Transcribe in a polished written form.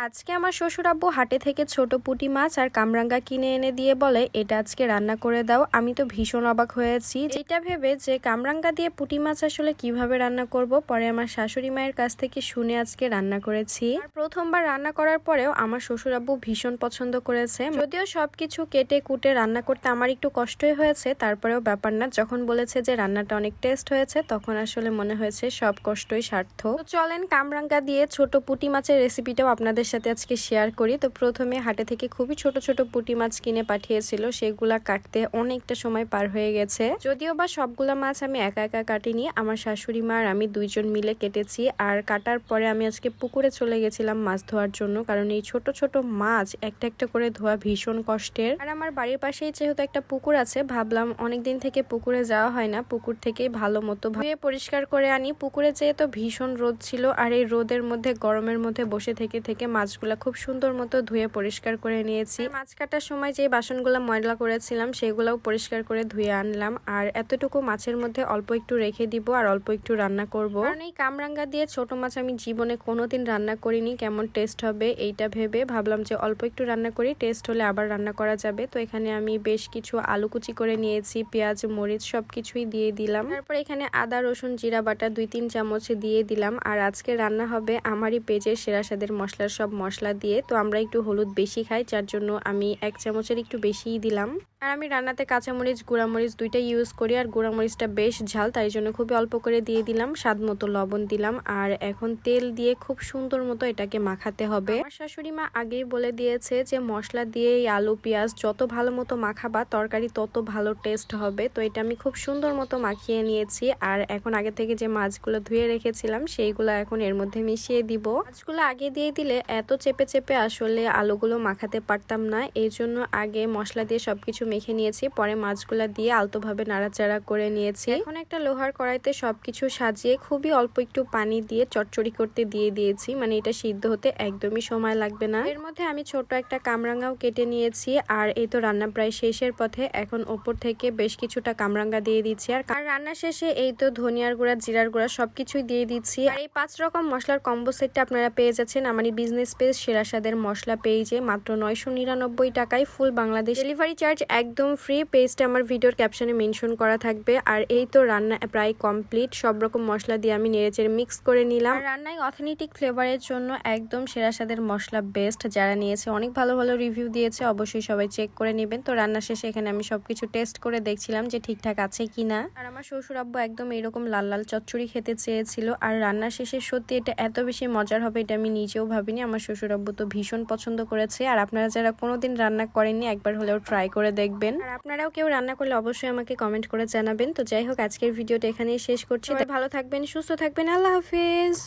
আজকে আমার শ্বশুর আব্বু হাটে থেকে ছোট পুঁটি মাছ আর কামরাঙ্গা কিনে এনে দিয়ে বলে এটা আজকে রান্না করে দাও। আমি তো ভীষণ অবাক হয়েছি এটা ভেবে যে কামরাঙ্গা দিয়ে পুঁটি মাছ আসলে কিভাবে রান্না করব। পরে আমার শাশুড়ি মায়ের কাছ থেকে শুনে আজকে রান্না করেছি। আর প্রথমবার রান্না করার পরেও আমার শ্বশুর আব্বু ভীষণ পছন্দ করেছে। যদিও সবকিছু কেটে কুটে রান্না করতে আমার একটু কষ্টই হয়েছে, তারপরেও ব্যাপার না। যখন বলেছে যে রান্নাটা অনেক টেস্ট হয়েছে তখন আসলে মনে হয়েছে সব কষ্টই সার্থক। তো চলেন কামরাঙ্গা দিয়ে ছোট পুঁটি মাছের রেসিপিটাও আপনাদের সাথে আজকে শেয়ার করি। তো প্রথমে হাটে থেকে খুবই ছোট ছোট পুঁটি মাছ কিনে পাঠিয়েছিল, সেগুলা কাটতে অনেকটা সময় পার হয়ে গেছে। যদিও বা সবগুলা মাছ আমি একা একা কাটিনি, আমার শাশুড়ি মা আর আমি দুইজন মিলে কেটেছি। আর কাটার পরে আমি আজকে পুকুরে চলে গেছিলাম মাছ ধোয়ার জন্য, কারণ এই ছোট ছোট মাছ একটা একটা করে ধোয়া ভীষণ কষ্টের। আর আমার বাড়ির পাশেই যেহেতু একটা পুকুর আছে, ভাবলাম অনেকদিন থেকে পুকুরে যাওয়া হয় না, পুকুর থেকেই ভালো মতো ধুয়ে পরিষ্কার করে আনি। পুকুরে যেহেতু ভীষণ রোদ ছিল, আর এই রোদের মধ্যে গরমের মধ্যে বসে থেকে থেকে মাছগুলা খুব সুন্দর মতো ধুয়ে পরিষ্কার করে নিয়েছি। মাছ কাটার সময় যে বাসনগুলো ময়লা করেছিলাম সেগুলোও পরিষ্কার করে ধুয়ে আনলাম। আর এতটুকু মাছের মধ্যে অল্প একটু রেখে দিব আর অল্প একটু রান্না করব, কারণ এই কামরাঙ্গা দিয়ে ছোট মাছ আমি জীবনে কোনোদিন রান্না করিনি, কেমন টেস্ট হবে এইটা ভেবে ভাবলাম যে অল্প একটু রান্না করি, টেস্ট হলে আবার রান্না করা যাবে। তো এখানে আমি বেশ কিছু আলু কুচি করে নিয়েছি, পেঁয়াজ মরিচ সবকিছুই দিয়ে দিলাম। তারপর এখানে আদা রসুন জিরা বাটা 2-3 চামচ দিয়ে দিলাম। আর আজকে রান্না হবে আমারই পেজের সেরা স্বাদের মশলার সব মশলা দিয়ে। তো আমরা একটু হলুদ বেশি খাই, যার জন্য আমি 1 চামচের একটু বেশিই দিলাম। আর আমি রান্নাতে কাঁচামরিচ গুঁড়ামরিচ দুইটা ইউজ করি, আর গুঁড়ামরিচটা বেশ ঝাল, তাই জন্য খুবই অল্প করে দিয়ে দিলাম। স্বাদ মতো লবণ দিলাম। আর এখন তেল দিয়ে খুব সুন্দর মতো এটাকে মাখাতে হবে। আমার শাশুড়ি মা আগেই বলে দিয়েছে যে মশলা দিয়ে এই আলু পেঁয়াজ যত ভালো মতো মাখাবা তরকারি তত ভালো টেস্ট হবে। তো এটা আমি খুব সুন্দর মতো মাখিয়ে নিয়েছি। আর এখন আগে থেকে যে মাছগুলো ধুয়ে রেখেছিলাম সেইগুলো এখন এর মধ্যে মিশিয়ে দিব। মাছগুলো আগে দিয়ে দিলে এত চেপে চেপে আসলে আলুগুলো মাখাতে পারতাম না, এই জন্য আগে মশলা দিয়ে সবকিছু মেখে নিয়েছি, পরে মাছগুলা দিয়ে আলতোভাবে নাড়াচাড়া করে নিয়েছি। এখন একটা লোহার কড়াইতে সবকিছু সাজিয়ে খুবই অল্প একটু পানি দিয়ে চটচড়ি করতে দিয়ে দিয়েছি, মানে এটা সিদ্ধ হতে একদমই সময় লাগবে না। এর মধ্যে আমি ছোট একটা কামরাঙ্গাও কেটে নিয়েছি। আর এই তো রান্না প্রায় শেষের পথে, এখন ওপর থেকে বেশ কিছুটা কামরাঙ্গা দিয়ে দিচ্ছি। আর রান্না শেষে এই তো ধনিয়ার গুঁড়া জিরার গুঁড়া সবকিছুই দিয়ে দিচ্ছি। আর এই 5 রকম মশলার কম্বো সেটটা আপনারা পেয়ে যাচ্ছেন আমার বিজনেস পেজ সেরা স্বাদের মশলা পেজে মাত্র 999 টাকায়। ফুল বাংলাদেশ ডেলিভারি চার্জ একদম ফ্রি। পেজটা আমার ভিডিওর ক্যাপশনে মেনশন করা থাকবে। আর এই তো রান্না প্রায় কমপ্লিট, সব রকম মশলা দিয়ে আমি নেড়েচেড়ে মিক্স করে নিলাম। রান্নায় অথেন্টিক ফ্লেভারের জন্য একদম সেরা স্বাদের মশলা বেস্ট। যারা নিয়েছে অনেক ভালো ভালো রিভিউ দিয়েছে, অবশ্যই সবাই চেক করে নেবেন। তো রান্না শেষে এখানে আমি সবকিছু টেস্ট করে দেখছিলাম যে ঠিকঠাক আছে কিনা। আর আমার শ্বশুর আব্বু একদম এরকম লাল লাল চচ্চড়ি খেতে চেয়েছিল। আর রান্না শেষে সত্যি এটা এত বেশি মজার হবে এটা আমি নিজেও ভাবিনি। আমার শ্বশুর আব্বু তো ভীষণ পছন্দ করেছে। আর আপনারা যারা কোনোদিন রান্না করেননি একবার হলেও ট্রাই করে দেখবেন। আর আপনারাও কেউ রান্না করলে অবশ্যই আমাকে কমেন্ট করে জানাবেন। তো যাই হোক, আজকের ভিডিওটা এখানেই শেষ করছি। ভালো থাকবেন, সুস্থ থাকবেন, আল্লাহ হাফেজ।